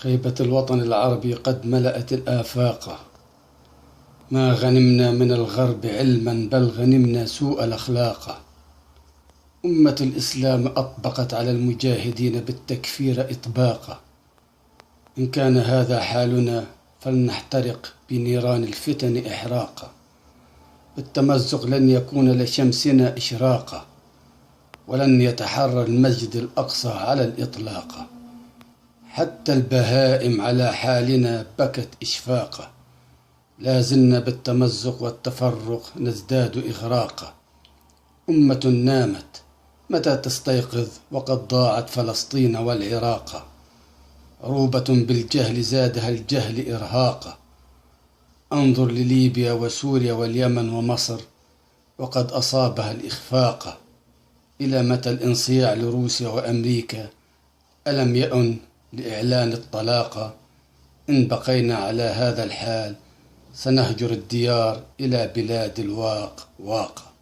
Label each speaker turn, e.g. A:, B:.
A: خيبة الوطن العربي قد ملأت الآفاق. ما غنمنا من الغرب علما بل غنمنا سوء الأخلاق. أمة الإسلام أطبقت على المجاهدين بالتكفير إطباقا. إن كان هذا حالنا فلنحترق بنيران الفتن إحراقا. التمزق لن يكون لشمسنا إشراقا، ولن يتحرر المسجد الأقصى على الإطلاق. حتى البهائم على حالنا بكت إشفاقا. لا زلنا بالتمزق والتفرق نزداد إغراقا. أمة نامت متى تستيقظ وقد ضاعت فلسطين والعراق. عروبة بالجهل زادها الجهل إرهاقا. انظر لليبيا وسوريا واليمن ومصر وقد أصابها الإخفاق. إلى متى الانصياع لروسيا وأمريكا؟ ألم يأن لإعلان الطلاق؟ إن بقينا على هذا الحال سنهجر الديار إلى بلاد الواق واق.